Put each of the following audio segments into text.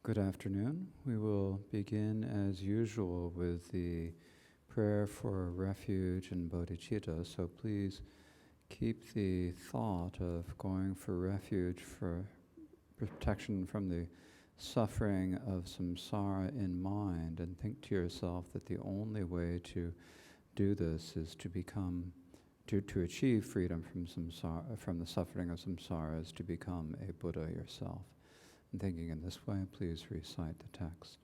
Good afternoon. We will begin as usual with the prayer for refuge and bodhicitta. So please keep the thought of going for refuge, for protection from the suffering of samsara in mind, and think to yourself that the only way to do this is to become, to achieve freedom from samsara, from the suffering of samsara, is to become a Buddha yourself. And thinking in this way, please recite the text.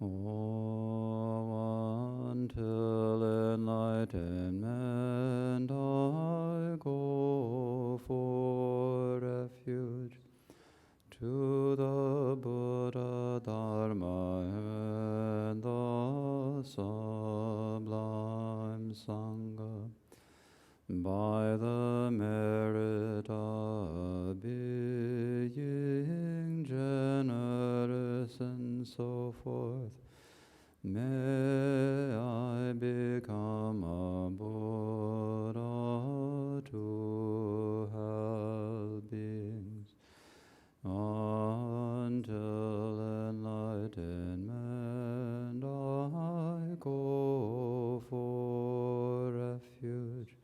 Oh, until enlightenment I go for refuge to the Buddha, Dharma, and the Sublime Sangha. By the merit of being generous and so forth, may I become a Buddha to help beings until enlightenment I go for refuge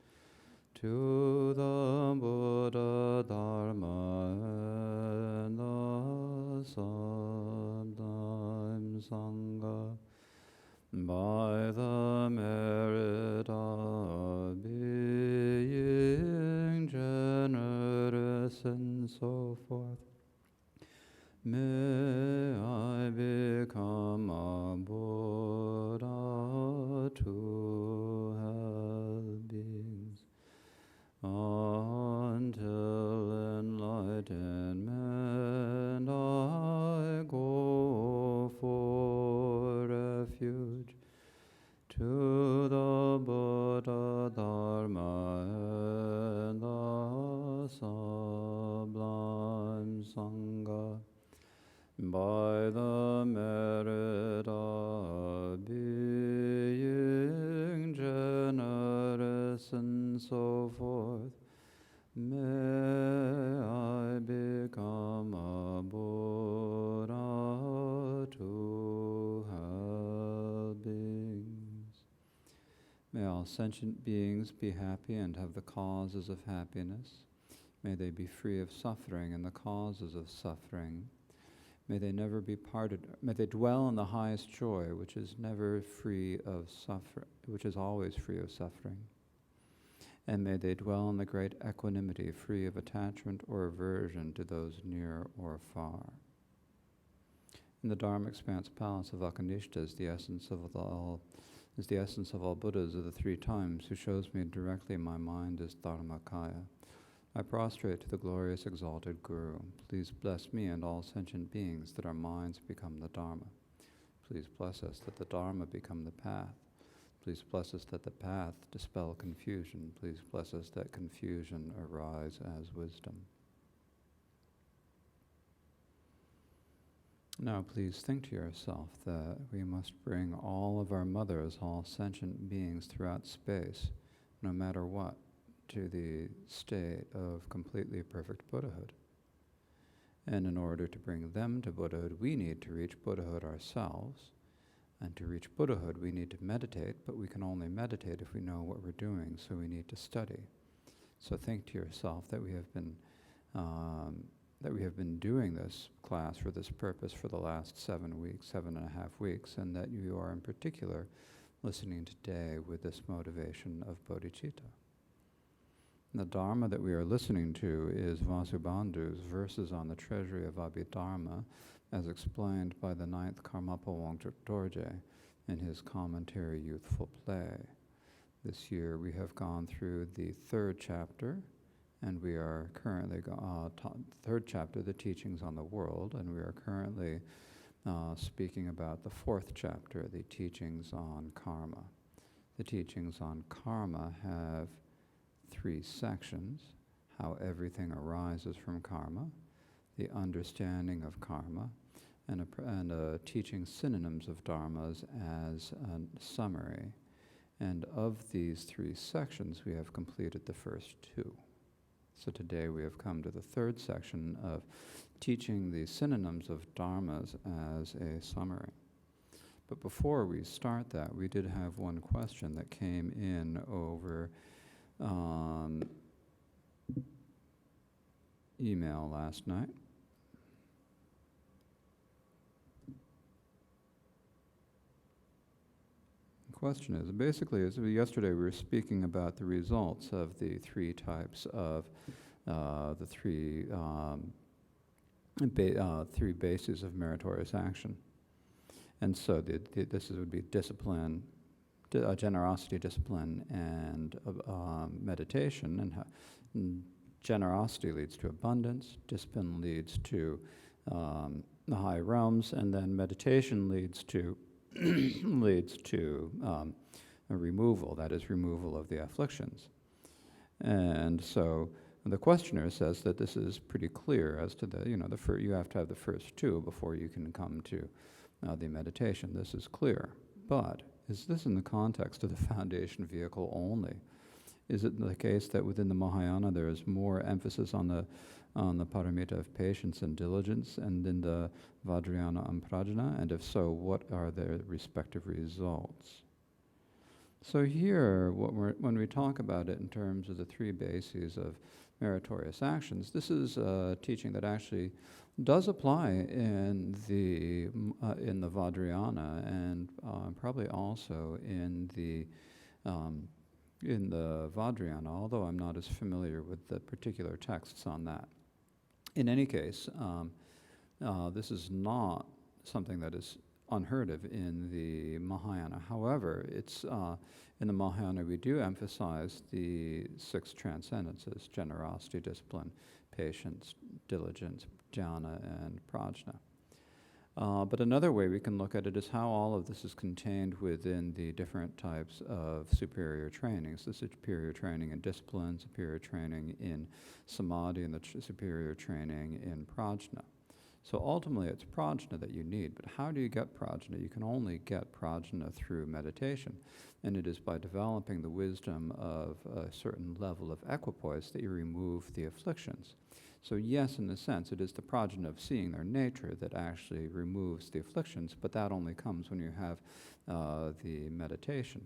to the Buddha, Dharma, and the Sublime Sangha. By the merit of being generous and so forth, may I become a Buddha to help beings until enlightenment I go for refuge to the Buddha, Dharma, and the Sublime Sangha. By the merit of being generous and so forth, may I become a Buddha to help beings. May all sentient beings be happy and have the causes of happiness. May they be free of suffering and the causes of suffering. May they never be parted. May they dwell in the highest joy, which is never free of suffering, which is always free of suffering. And may they dwell in the great equanimity, free of attachment or aversion to those near or far. In the Dharma Expanse Palace of Akanishta is the essence of all Buddhas of the three times, who shows me directly my mind is Dharmakaya. I prostrate to the glorious exalted Guru. Please bless me and all sentient beings that our minds become the Dharma. Please bless us that the Dharma become the path. Please bless us that the path dispel confusion. Please bless us that confusion arise as wisdom. Now please think to yourself that we must bring all of our mothers, all sentient beings throughout space, no matter what, to the state of completely perfect Buddhahood. And in order to bring them to Buddhahood, we need to reach Buddhahood ourselves. And to reach Buddhahood, we need to meditate, but we can only meditate if we know what we're doing, so we need to study. So think to yourself that we have been doing this class for this purpose for the last 7.5 weeks, and that you are in particular listening today with this motivation of bodhicitta. The Dharma that we are listening to is Vasubandhu's verses on the Treasury of Abhidharma, as explained by the Ninth Karmapa Wangchuk Dorje in his commentary Youthful Play. This year we have gone through the third chapter, and we are currently, third chapter, the teachings on the world, and we are currently speaking about the fourth chapter, the teachings on karma. The teachings on karma have three sections: how everything arises from karma, the understanding of karma, and teaching synonyms of dharmas as a summary. And of these three sections, we have completed the first two. So today we have come to the third section of teaching the synonyms of dharmas as a summary. But before we start that, we did have one question that came in over email last night. The question is, basically, yesterday we were speaking about the results of the three types of three bases of meritorious action. And so this would be discipline, generosity, discipline, and meditation. And generosity leads to abundance, discipline leads to the high realms, and then meditation leads to a removal, that is, removal of the afflictions. And so the questioner says that this is pretty clear as to you have to have the first two before you can come to the meditation. This is clear. But is this in the context of the foundation vehicle only? Is it the case that within the Mahayana there is more emphasis on the paramita of patience and diligence, and in the Vajrayana and Prajna? And if so, what are their respective results? So here, when we talk about it in terms of the three bases of meritorious actions, this is a teaching that actually does apply in the Vajrayana, and probably also in the Vajrayana, although I'm not as familiar with the particular texts on that. In any case, this is not something that is unheard of in the Mahayana. However, it's in the Mahayana we do emphasize the six transcendences: generosity, discipline, patience, diligence, jhana, and prajna. But another way we can look at it is how all of this is contained within the different types of superior trainings. The superior training in discipline, superior training in samadhi, and the superior training in prajna. So ultimately it's prajna that you need. But how do you get prajna? You can only get prajna through meditation. And it is by developing the wisdom of a certain level of equipoise that you remove the afflictions. So yes, in a sense, it is the prajna of seeing their nature that actually removes the afflictions, but that only comes when you have the meditation.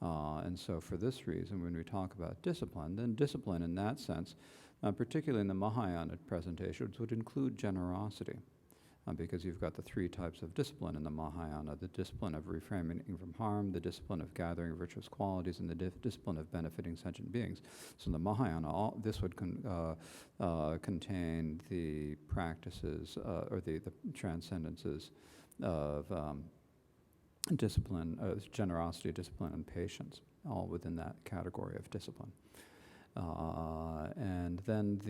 And so for this reason, when we talk about discipline, then discipline in that sense, particularly in the Mahayana presentations, would include generosity. Because you've got the three types of discipline in the Mahayana: the discipline of refraining from harm, the discipline of gathering virtuous qualities, and the discipline of benefiting sentient beings. So in the Mahayana, this would contain the practices or the transcendences of discipline, generosity, discipline, and patience, all within that category of discipline. And then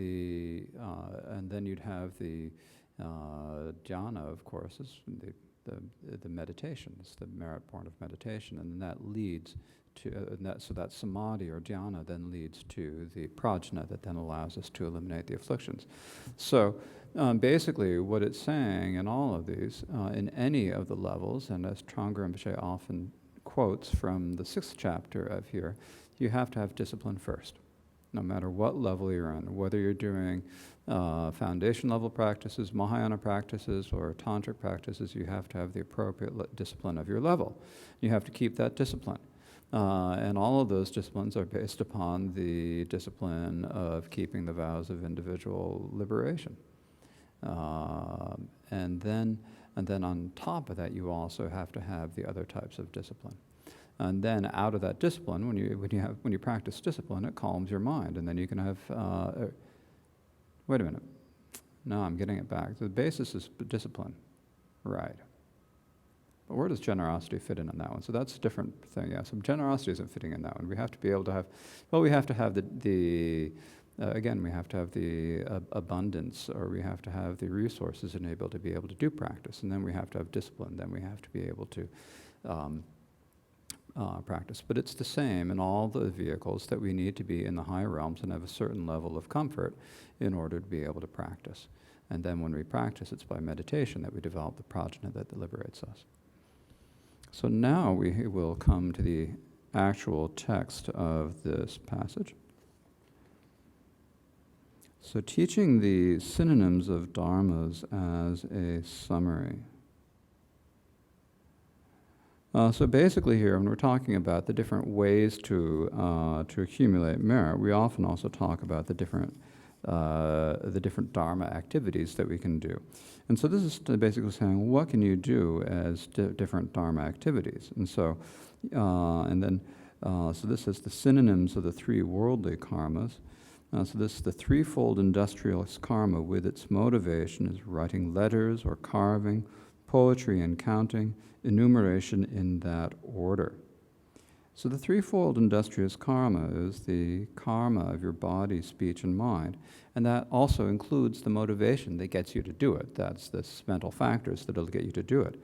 you'd have the jhana, of course, is the meditation. It's the merit point of meditation, and that leads to so that samadhi or jhana then leads to the prajna that then allows us to eliminate the afflictions. So basically, what it's saying in all of these, in any of the levels, and as Trungpa Rinpoche often quotes from the 6th chapter of here, you have to have discipline first. No matter what level you're on, whether you're doing foundation level practices, Mahayana practices, or tantric practices, you have to have the appropriate discipline of your level. You have to keep that discipline. And all of those disciplines are based upon the discipline of keeping the vows of individual liberation. And then on top of that, you also have to have the other types of discipline. And then out of that discipline, when you practice discipline, it calms your mind, and then you can have. Wait a minute. No, I'm getting it back. The basis is discipline, right? But where does generosity fit in on that one? So that's a different thing. Yeah. So generosity isn't fitting in that one. We have to be able to have. Well, we have to have again, we have to have the abundance, or we have to have the resources enabled to be able to do practice, and then we have to have discipline. Then we have to be able to. Practice. But it's the same in all the vehicles, that we need to be in the high realms and have a certain level of comfort in order to be able to practice. And then when we practice, it's by meditation that we develop the prajna that liberates us. So now we will come to the actual text of this passage. So teaching the synonyms of dharmas as a summary. So basically here, when we're talking about the different ways to accumulate merit, we often also talk about the different dharma activities that we can do. And so this is basically saying, what can you do as different dharma activities? And so, so this is the synonyms of the three worldly karmas. So this, the threefold industrialist karma with its motivation is writing letters or carving, poetry and counting, enumeration in that order. So the threefold industrious karma is the karma of your body, speech, and mind. And that also includes the motivation that gets you to do it. That's the mental factors that'll get you to do it.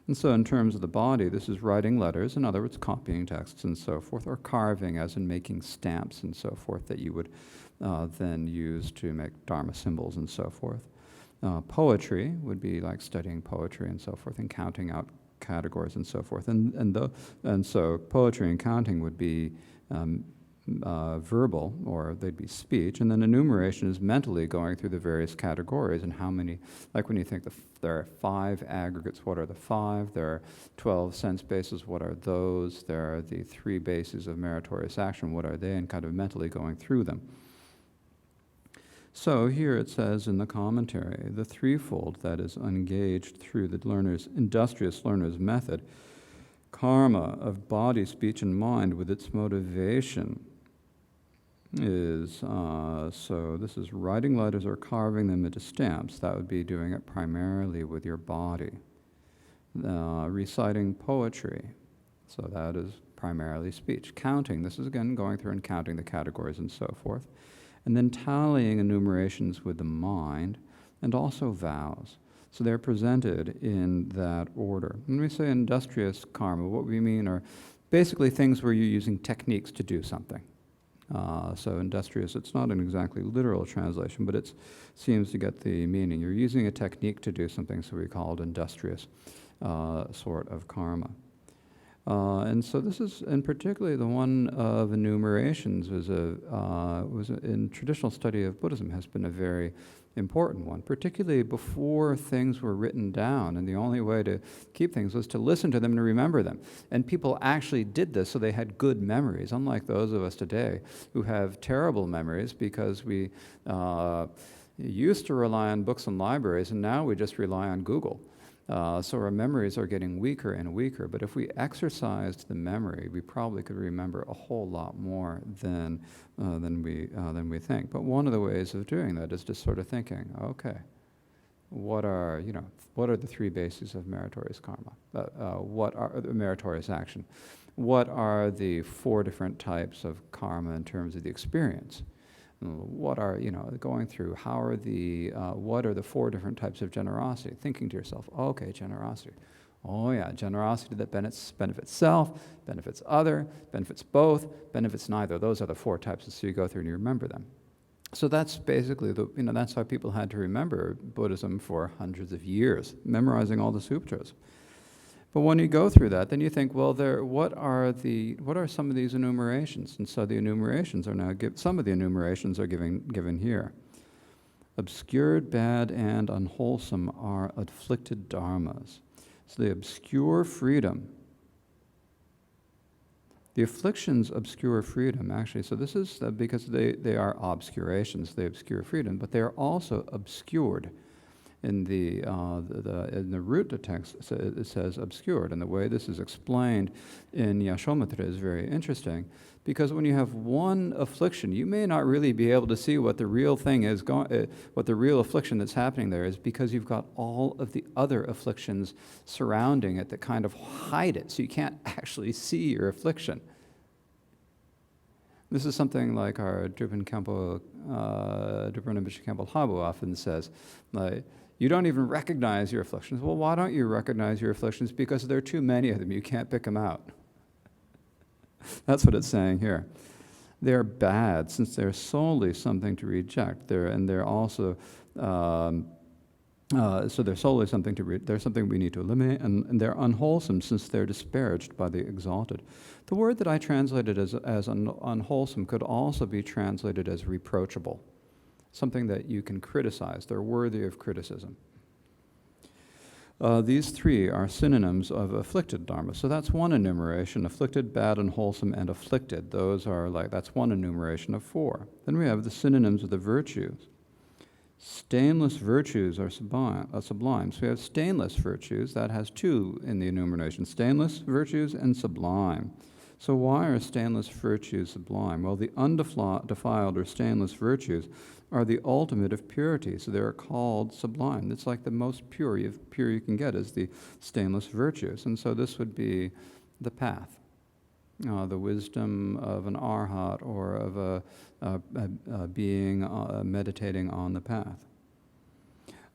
And so in terms of the body, this is writing letters, in other words, copying texts and so forth, or carving, as in making stamps and so forth that you would then use to make dharma symbols and so forth. Poetry would be like studying poetry and so forth, and counting out categories and so forth. And so poetry and counting would be verbal, or they'd be speech, and then enumeration is mentally going through the various categories and how many, like when you think there are 5 aggregates, what are the 5? There are 12 sense bases, what are those? There are the 3 bases of meritorious action, what are they? And kind of mentally going through them. So here it says in the commentary, the threefold that is engaged through the industrious learner's method, karma of body, speech, and mind with its motivation is, so this is writing letters or carving them into stamps. That would be doing it primarily with your body. Reciting poetry, so that is primarily speech. Counting, this is again going through and counting the categories and so forth. And then tallying enumerations with the mind, and also vows. So they're presented in that order. When we say industrious karma, what we mean are basically things where you're using techniques to do something. So industrious, it's not an exactly literal translation, but it seems to get the meaning. You're using a technique to do something, so we call it industrious sort of karma. And so this is, and particularly the one of enumerations was in traditional study of Buddhism has been a very important one, particularly before things were written down, and the only way to keep things was to listen to them and remember them. And people actually did this, so they had good memories, unlike those of us today who have terrible memories because we used to rely on books and libraries, and now we just rely on Google. So our memories are getting weaker and weaker, but if we exercised the memory, we probably could remember a whole lot more than we think. But one of the ways of doing that is just sort of thinking, okay, what are the 3 bases of meritorious karma? What are the meritorious action? What are the 4 different types of karma in terms of the experience? What are, going through, what are the 4 different types of generosity? Thinking to yourself, okay, generosity. Oh yeah, generosity that benefits self, benefits other, benefits both, benefits neither. Those are the 4 types, so you go through and you remember them. So that's basically that's how people had to remember Buddhism for hundreds of years, memorizing all the sutras. But when you go through that, then you think, well, what are some of these enumerations? And so the enumerations are now some of the enumerations are given here. Obscured, bad, and unwholesome are afflicted dharmas. So the obscure freedom. The afflictions obscure freedom, actually. So this is because they are obscurations, they obscure freedom, but they are also obscured. In the root of the text, it says obscured, and the way this is explained in Yashomitara is very interesting, because when you have one affliction, you may not really be able to see what the real thing is, what the real affliction that's happening there is, because you've got all of the other afflictions surrounding it that kind of hide it, so you can't actually see your affliction. This is something like our Drupal Rinpoche Khenpo Habu often says, like, you don't even recognize your afflictions. Well, why don't you recognize your afflictions? Because there are too many of them. You can't pick them out. That's what it's saying here. They're bad, since they're solely something to reject. They're also so they're solely something they're something we need to eliminate, and they're unwholesome, since they're disparaged by the exalted. The word that I translated as unwholesome could also be translated as reproachable. something that you can criticize. They're worthy of criticism. These three are synonyms of afflicted dharma. So that's one enumeration: afflicted, bad, unwholesome, and afflicted. That's one enumeration of four. Then we have the synonyms of the virtues. Stainless virtues are sublime. So we have stainless virtues. That has two in the enumeration: stainless virtues and sublime. So why are stainless virtues sublime? Well, the undefiled or stainless virtues are the ultimate of purity, so they're called sublime. It's like the most pure you can get is the stainless virtues. And so this would be the path, the wisdom of an arhat or of a being meditating on the path.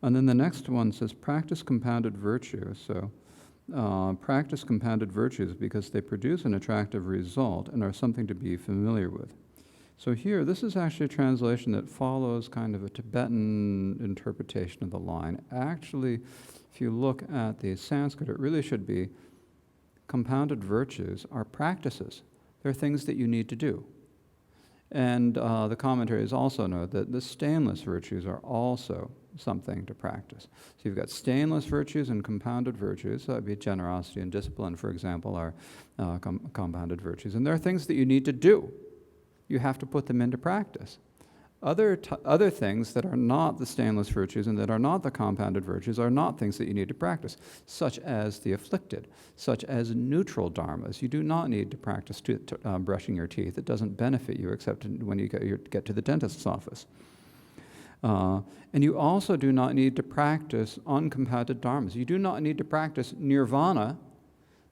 And then the next one says practice compounded virtue. So practice compounded virtues because they produce an attractive result and are something to be familiar with. So here, this is actually a translation that follows kind of a Tibetan interpretation of the line. Actually, if you look at the Sanskrit, it really should be compounded virtues are practices. They're things that you need to do. And the commentaries also note that the stainless virtues are also something to practice. So you've got stainless virtues and compounded virtues. So that would be generosity and discipline, for example, are compounded virtues. And there are things that you need to do. You have to put them into practice. Other things that are not the stainless virtues and that are not the compounded virtues are not things that you need to practice, such as the afflicted, such as neutral dharmas. You do not need to practice brushing your teeth. It doesn't benefit you except when you get to the dentist's office. And you also do not need to practice uncompounded dharmas. You do not need to practice nirvana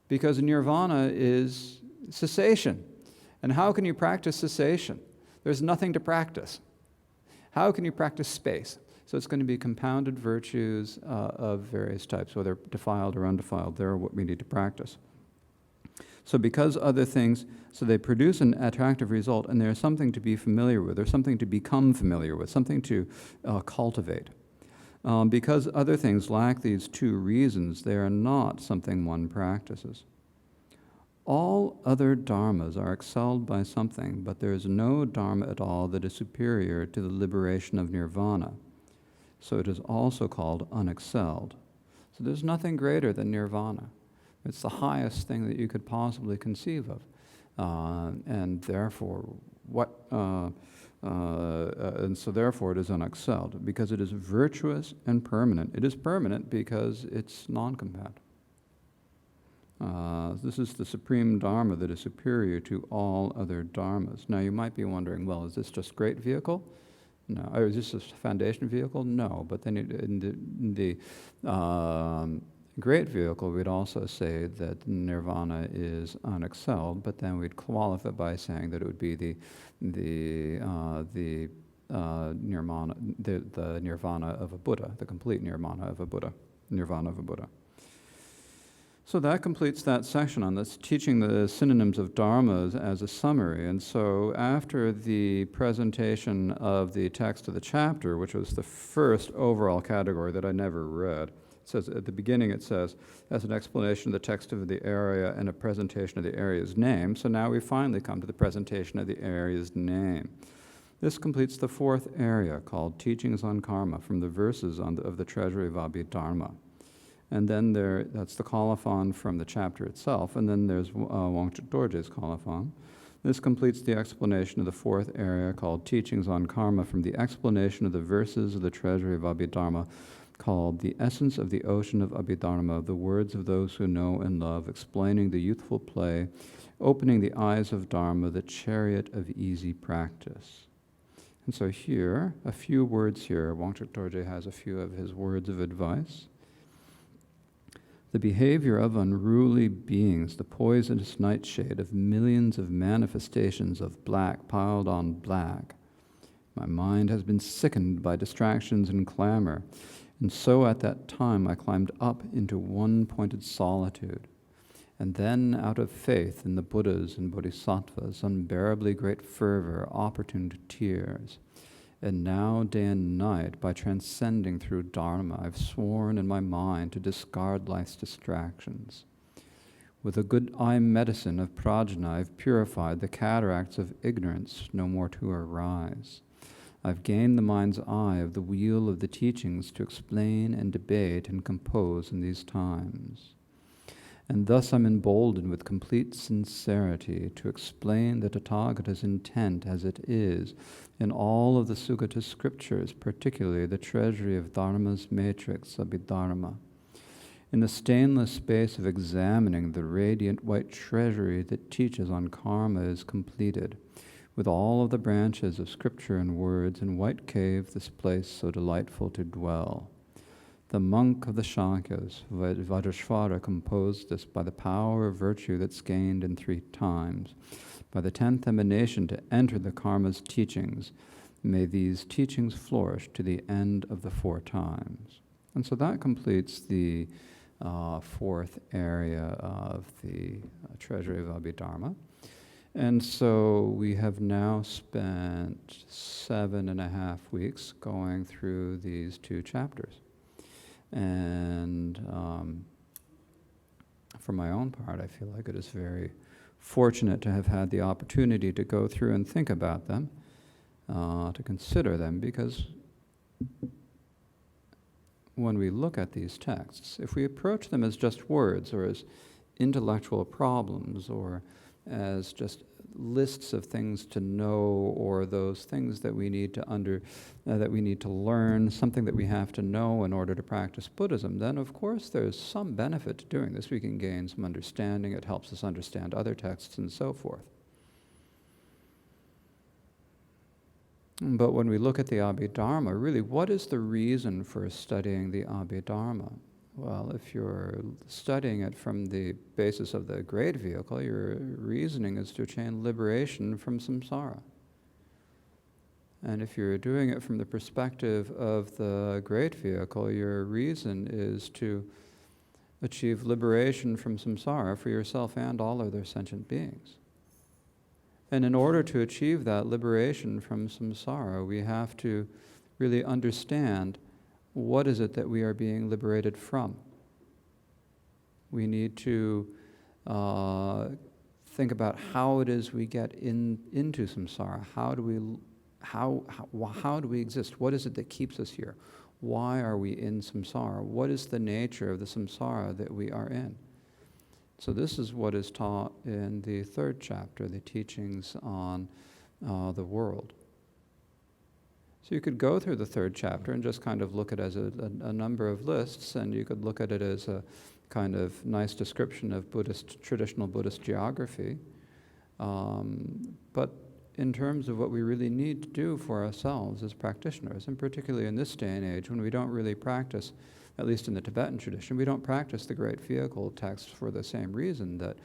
because nirvana is cessation. And how can you practice cessation? There's nothing to practice. How can you practice space? So it's going to be compounded virtues of various types, whether defiled or undefiled. They're what we need to practice. So because other things, so they produce an attractive result, and there's something to be familiar with, or something to become familiar with, something to cultivate. Because other things lack these two reasons, they are not something one practices. All other dharmas are excelled by something, but there is no dharma at all that is superior to the liberation of nirvana. So it is also called unexcelled. So there's nothing greater than nirvana. It's the highest thing that you could possibly conceive of. And therefore, and so therefore it is unexcelled, because it is virtuous and permanent. It is permanent because it's non-compound. This is the supreme dharma that is superior to all other dharmas. Now you might be wondering, well, is this just great vehicle? No. Or is this a foundation vehicle? No. But then in the great vehicle, we'd also say that nirvana is unexcelled, but then we'd qualify by saying that it would be the nirvana of a Buddha, the complete nirvana of a Buddha. So that completes that section on this, teaching the synonyms of dharmas as a summary. And so after the presentation of the text of the chapter, which was the first overall category that I never read, it says at the beginning, it says, as an explanation of the text of the area and a presentation of the area's name. So now we finally come to the presentation of the area's name. This completes the fourth area, called Teachings on Karma, from the verses of the Treasury of Abhidharma. And then that's the colophon from the chapter itself, and then there's Wangchuk Dorje's colophon. This completes the explanation of the fourth area, called Teachings on Karma, from the explanation of the verses of the Treasury of Abhidharma, called The Essence of the Ocean of Abhidharma, the words of those who know and love, explaining the youthful play, opening the eyes of Dharma, the chariot of easy practice. And so here, a few words here. Wangchuk Dorje has a few of his words of advice. The behavior of unruly beings, the poisonous nightshade of millions of manifestations of black piled on black. My mind has been sickened by distractions and clamor, and so at that time I climbed up into one-pointed solitude. And then, out of faith in the Buddhas and Bodhisattvas, unbearably great fervor, opportune to tears. And now, day and night, by transcending through Dharma, I've sworn in my mind to discard life's distractions. With a good eye medicine of prajna, I've purified the cataracts of ignorance, no more to arise. I've gained the mind's eye of the wheel of the teachings to explain and debate and compose in these times. And thus I'm emboldened with complete sincerity to explain the Tathagata's intent as it is in all of the Sugata scriptures, particularly the Treasury of Dharma's matrix, Abhidharma. In the stainless space of examining the radiant white treasury that teaches on karma is completed, with all of the branches of scripture and words in white cave, this place so delightful to dwell. The monk of the Shankyas, Vajrashvara, composed this by the power of virtue that's gained in 3 times, by the 10th emanation to enter the karma's teachings. May these teachings flourish to the end of the 4 times. And so that completes the 4th area of the Treasury of Abhidharma. And so we have now spent 7.5 weeks going through these 2 chapters. And for my own part, I feel like it is very fortunate to have had the opportunity to go through and think about them, to consider them, because when we look at these texts, if we approach them as just words or as intellectual problems or as just lists of things to know, or those things that we need to that we need to learn, something that we have to know in order to practice Buddhism, then of course there's some benefit to doing this. We can gain some understanding. It helps us understand other texts and so forth. But when we look at the Abhidharma, really, what is the reason for studying the Abhidharma? Well, if you're studying it from the basis of the great vehicle, your reasoning is to attain liberation from samsara. And if you're doing it from the perspective of the great vehicle, your reason is to achieve liberation from samsara for yourself and all other sentient beings. And in order to achieve that liberation from samsara, we have to really understand what is it that we are being liberated from. We need to think about how it is we get into samsara. How do we exist? What is it that keeps us here? Why are we in samsara? What is the nature of the samsara that we are in? So this is what is taught in the 3rd chapter, the teachings on the world. So you could go through the 3rd chapter and just kind of look at it as a number of lists, and you could look at it as a kind of nice description of traditional Buddhist geography. But in terms of what we really need to do for ourselves as practitioners, and particularly in this day and age when we don't really practice, at least in the Tibetan tradition, we don't practice the great vehicle texts for the same reason that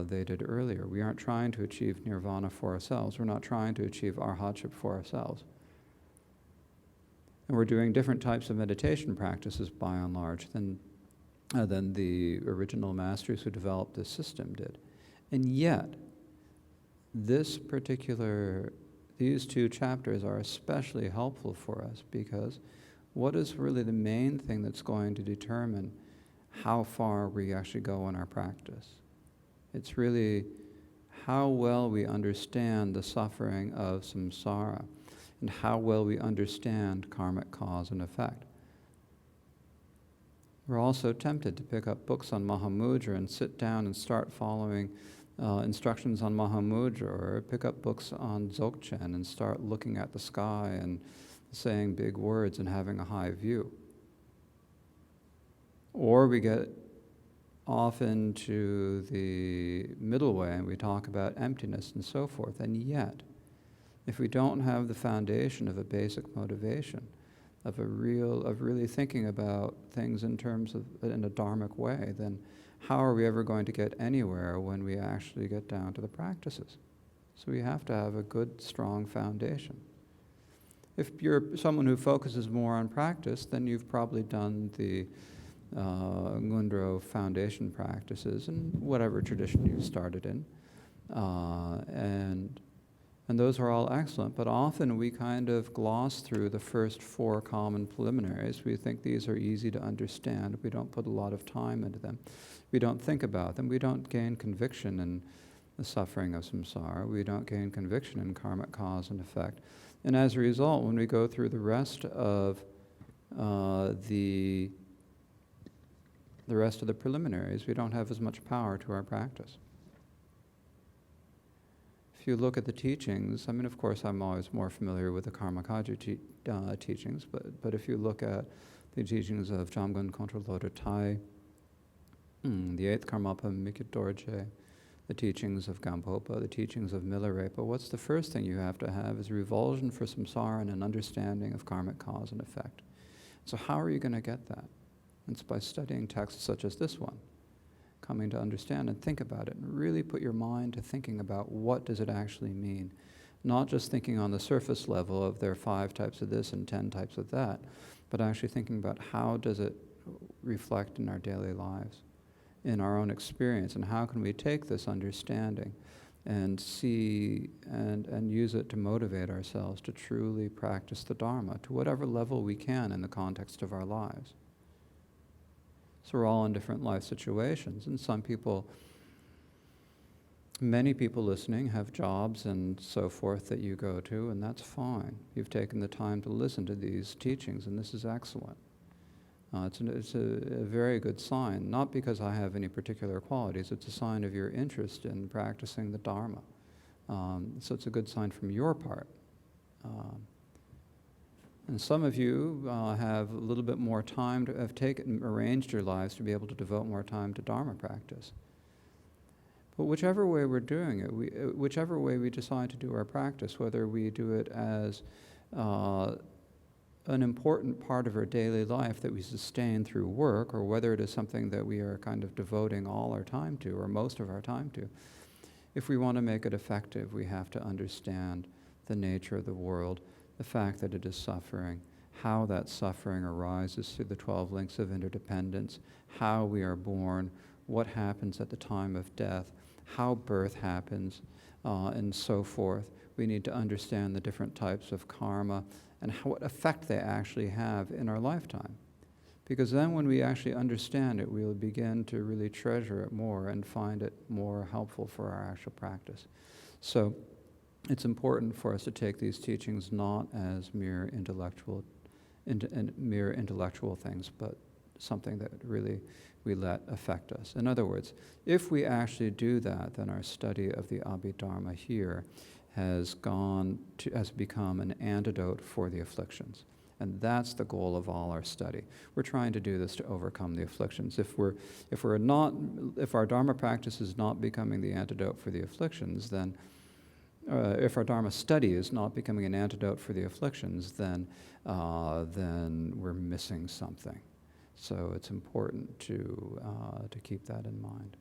they did earlier. We aren't trying to achieve nirvana for ourselves. We're not trying to achieve arhatship for ourselves. And we're doing different types of meditation practices, by and large, than the original masters who developed this system did. And yet, these 2 chapters are especially helpful for us, because what is really the main thing that's going to determine how far we actually go in our practice? It's really how well we understand the suffering of samsara, and how well we understand karmic cause and effect. We're also tempted to pick up books on Mahamudra and sit down and start following instructions on Mahamudra, or pick up books on Dzogchen and start looking at the sky and saying big words and having a high view. Or we get off into the middle way and we talk about emptiness and so forth, and yet, if we don't have the foundation of a basic motivation, of really thinking about things in terms of, in a dharmic way, then how are we ever going to get anywhere when we actually get down to the practices? So we have to have a good, strong foundation. If you're someone who focuses more on practice, then you've probably done the Ngundro foundation practices in whatever tradition you started in. And those are all excellent, but often we kind of gloss through the first 4 common preliminaries. We think these are easy to understand. We don't put a lot of time into them. We don't think about them. We don't gain conviction the suffering of samsara. We don't gain conviction in karmic cause and effect. And as a result, when we go through the rest of the preliminaries, we don't have as much power to our practice. If you look at the teachings, I mean, of course, I'm always more familiar with the Karmakaju teachings, but if you look at the teachings of Jamgon Kontra Lodar Tai, the Eighth Karmapa Wangchuk Dorje, the teachings of Gampopa, the teachings of Milarepa, what's the first thing you have to have is revulsion for samsara and an understanding of karmic cause and effect. So how are you going to get that? It's by studying texts such as this one, coming to understand and think about it, and really put your mind to thinking about what does it actually mean. Not just thinking on the surface level of there are 5 types of this and 10 types of that, but actually thinking about how does it reflect in our daily lives, in our own experience, and how can we take this understanding and see and use it to motivate ourselves to truly practice the Dharma to whatever level we can in the context of our lives. So we're all in different life situations, and many people listening have jobs and so forth that you go to, and that's fine. You've taken the time to listen to these teachings, and this is excellent. It's a very good sign, not because I have any particular qualities, it's a sign of your interest in practicing the Dharma. So it's a good sign from your part. And some of you have a little bit more time to have arranged your lives to be able to devote more time to Dharma practice. But whichever way we're doing it, whichever way we decide to do our practice, whether we do it as an important part of our daily life that we sustain through work, or whether it is something that we are kind of devoting all our time to, or most of our time to, if we want to make it effective, we have to understand the nature of the world, the fact that it is suffering, how that suffering arises through the 12 links of interdependence, how we are born, what happens at the time of death, how birth happens, and so forth. We need to understand the different types of karma and what effect they actually have in our lifetime. Because then when we actually understand it, we'll begin to really treasure it more and find it more helpful for our actual practice. So it's important for us to take these teachings not as mere intellectual things, but something that really we let affect us. In other words, if we actually do that, then our study of the Abhidharma here has become an antidote for the afflictions. And that's the goal of all our study. We're trying to do this to overcome the afflictions. If our Dharma practice is not becoming the antidote for the afflictions, then if our Dharma study is not becoming an antidote for the afflictions, then we're missing something. So it's important to keep that in mind.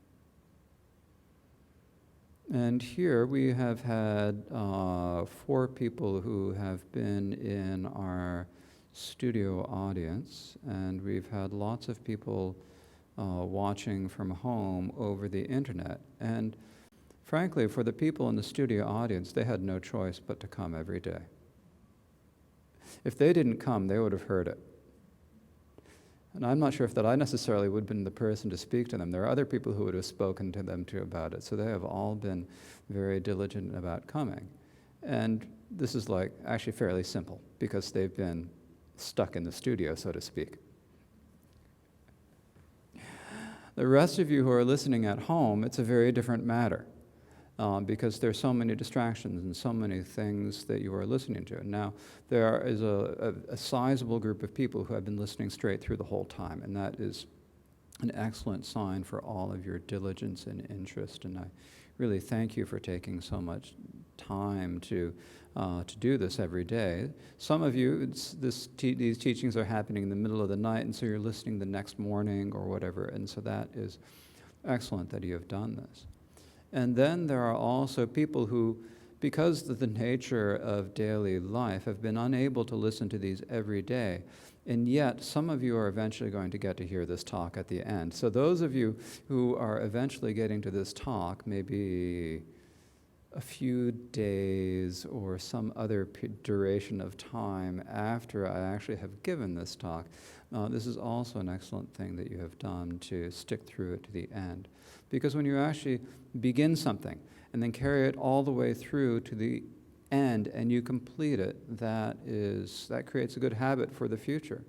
And here we have had 4 people who have been in our studio audience, and we've had lots of people watching from home over the internet. And frankly, for the people in the studio audience, they had no choice but to come every day. If they didn't come, they would have heard it. And I'm not sure if that I necessarily would have been the person to speak to them. There are other people who would have spoken to them too about it. So they have all been very diligent about coming. And this is actually fairly simple because they've been stuck in the studio, so to speak. The rest of you who are listening at home, it's a very different matter. Because there's so many distractions and so many things that you are listening to. And now there is a sizable group of people who have been listening straight through the whole time, and that is an excellent sign for all of your diligence and interest. And I really thank you for taking so much time to do this every day. Some of you, these teachings are happening in the middle of the night, and so you're listening the next morning or whatever, and so that is excellent that you have done this. And then there are also people who, because of the nature of daily life, have been unable to listen to these every day. And yet, some of you are eventually going to get to hear this talk at the end. So those of you who are eventually getting to this talk, maybe a few days or some other duration of time after I actually have given this talk, this is also an excellent thing that you have done to stick through it to the end. Because when you actually begin something and then carry it all the way through to the end, and you complete it, that creates a good habit for the future.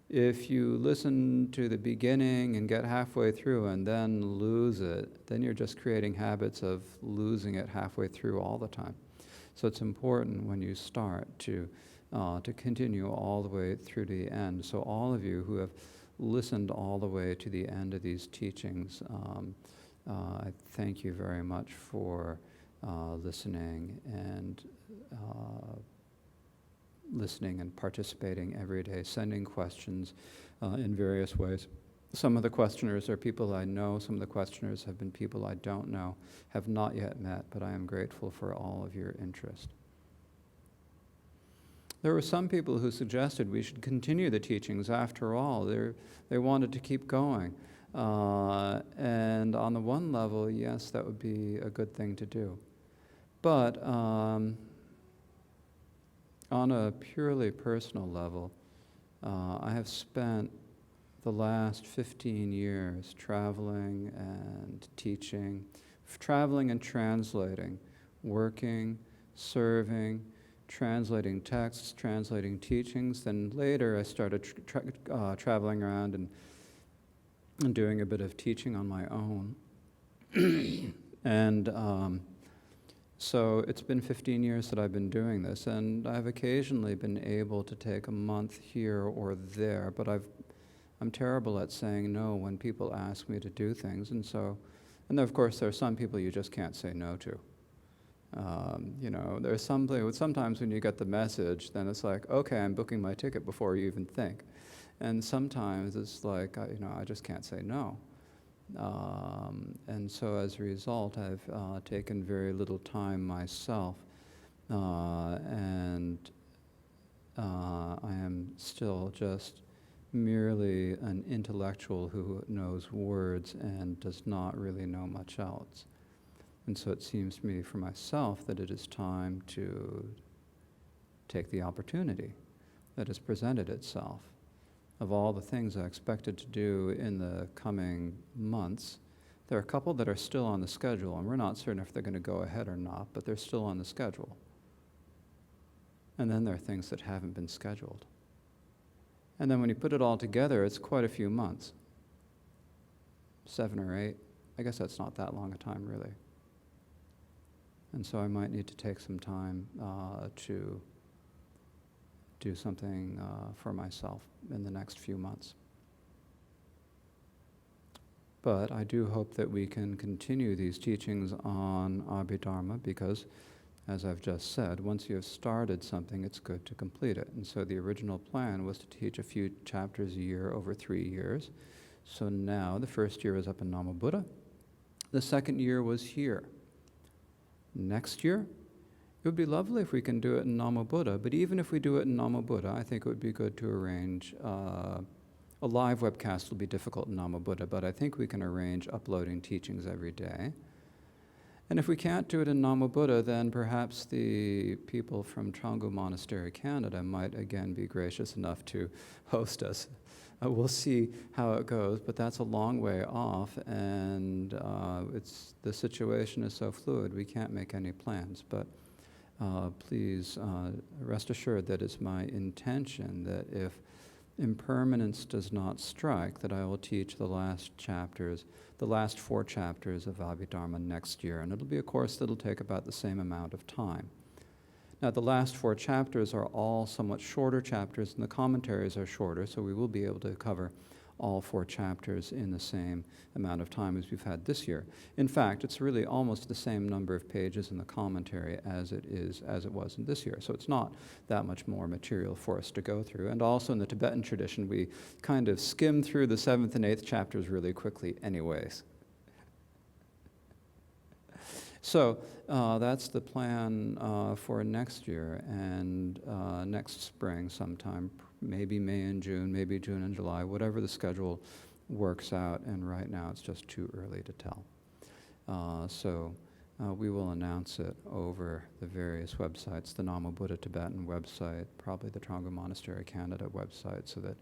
If you listen to the beginning and get halfway through and then lose it, then you're just creating habits of losing it halfway through all the time. So it's important when you start to continue all the way through to the end. So all of you who have listened all the way to the end of these teachings, I thank you very much for listening and participating every day, sending questions in various ways. Some of the questioners are people I know, some of the questioners have been people I don't know, have not yet met, but I am grateful for all of your interest. There were some people who suggested we should continue the teachings after all. They wanted to keep going. And on the one level, yes, that would be a good thing to do. But on a purely personal level, I have spent the last 15 years traveling and teaching, traveling and translating, working, serving, translating texts, translating teachings. Then later I started traveling around and doing a bit of teaching on my own. And so it's been 15 years that I've been doing this, and I've occasionally been able to take a month here or there, but I'm terrible at saying no when people ask me to do things, and then of course there are some people you just can't say no to. There's sometimes when you get the message, then it's like, okay, I'm booking my ticket before you even think. And sometimes it's like, I just can't say no. And so as a result, I've taken very little time myself, and I am still just merely an intellectual who knows words and does not really know much else. And so it seems to me for myself that it is time to take the opportunity that has presented itself. Of all the things I expected to do in the coming months, there are a couple that are still on the schedule, and we're not certain if they're going to go ahead or not, but they're still on the schedule. And then there are things that haven't been scheduled. And then when you put it all together, it's quite a few months. 7 or 8. I guess that's not that long a time, really. And so I might need to take some time to do something for myself in the next few months. But I do hope that we can continue these teachings on Abhidharma because, as I've just said, once you have started something, it's good to complete it. And so the original plan was to teach a few chapters a year over 3 years. So now the first year is up in Nama Buddha. The second year was here. Next year, it would be lovely if we can do it in Nama Buddha, but even if we do it in Nama Buddha, I think it would be good to arrange a live webcast. Will be difficult in Nama Buddha, but I think we can arrange uploading teachings every day. And if we can't do it in Nama Buddha, then perhaps the people from Changu Monastery, Canada, might again be gracious enough to host us. We'll see how it goes, but that's a long way off, and the situation is so fluid, we can't make any plans. But please rest assured that it's my intention that if impermanence does not strike, that I will teach the last 4 chapters of Abhidharma next year, and it'll be a course that'll take about the same amount of time. Now, the last 4 chapters are all somewhat shorter chapters, and the commentaries are shorter, so we will be able to cover all 4 chapters in the same amount of time as we've had this year. In fact, it's really almost the same number of pages in the commentary as it was in this year. So it's not that much more material for us to go through. And also in the Tibetan tradition, we kind of skim through the 7th and 8th chapters really quickly anyways. So that's the plan for next year and next spring sometime, maybe May and June, maybe June and July, whatever the schedule works out, and right now it's just too early to tell. So we will announce it over the various websites, the Nama Buddha Tibetan website, probably the Changu Monastery Canada website, so that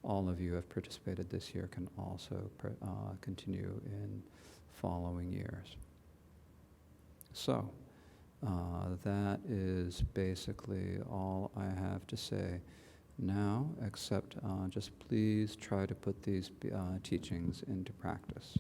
all of you who have participated this year can also continue in following years. So, that is basically all I have to say now, except just please try to put these teachings into practice.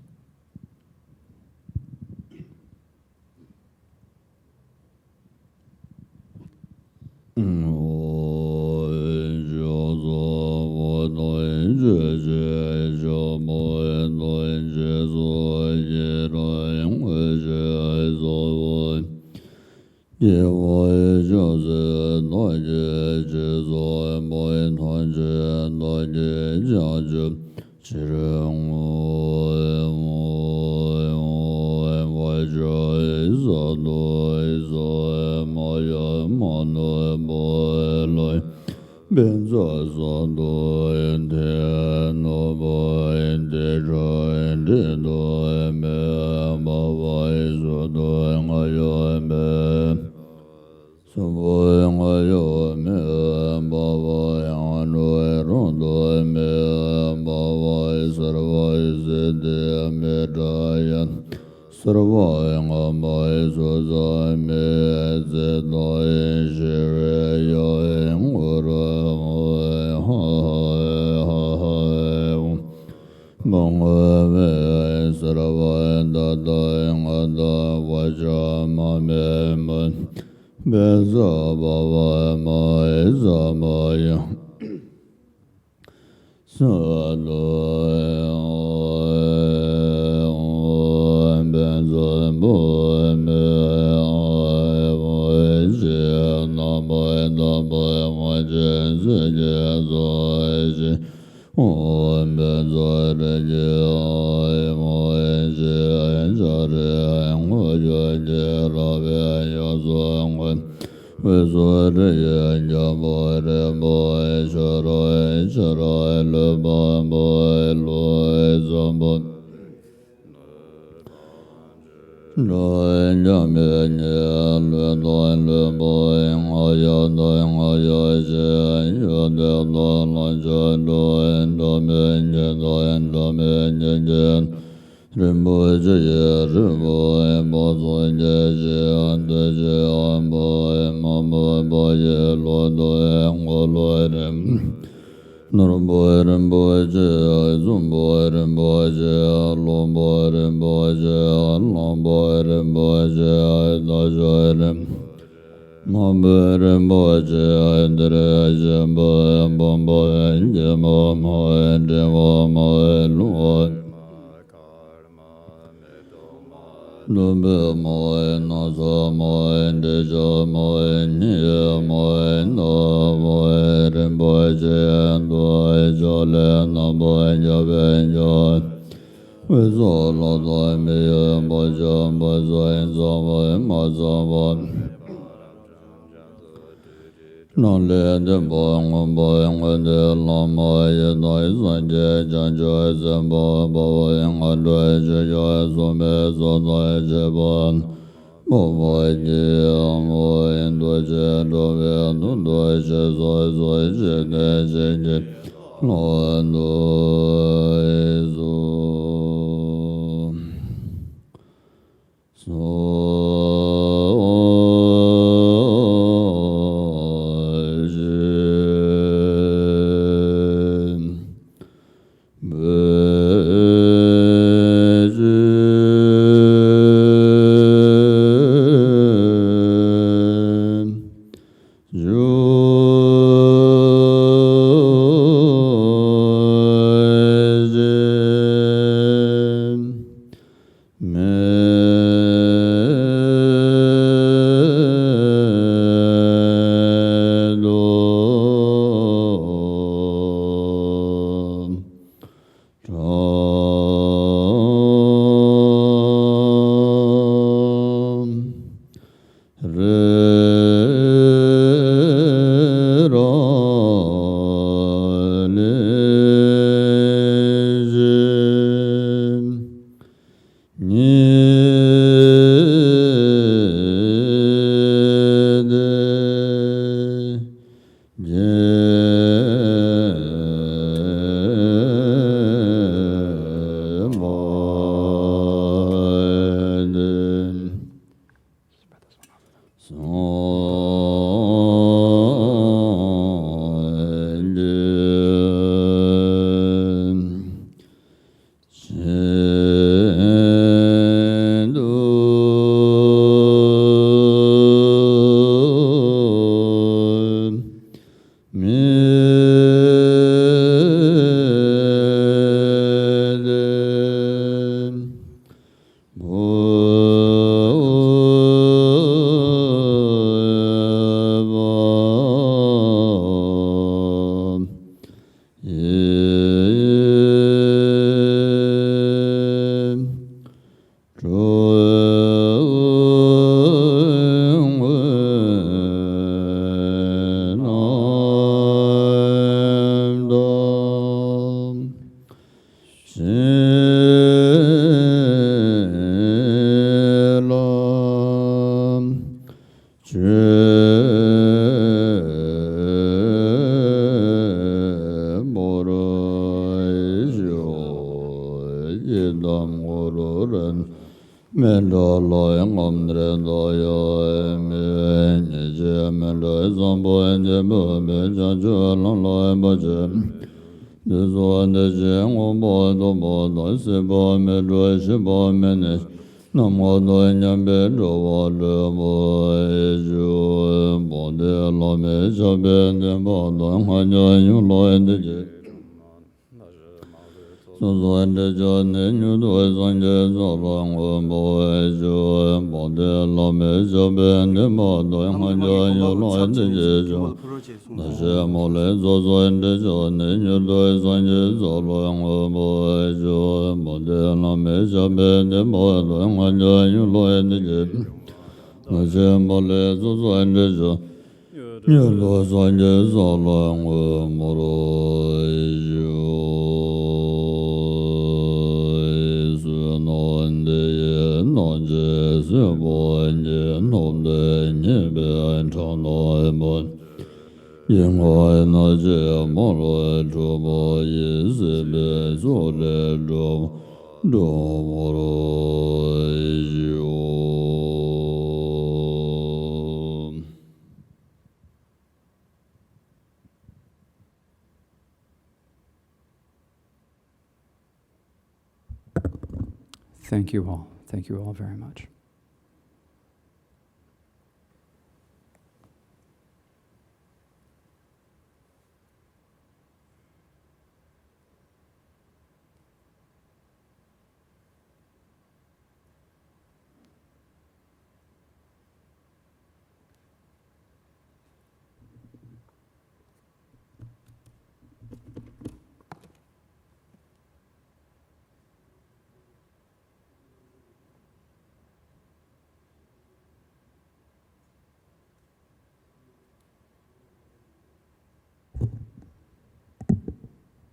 Thank you all. Thank you all very much.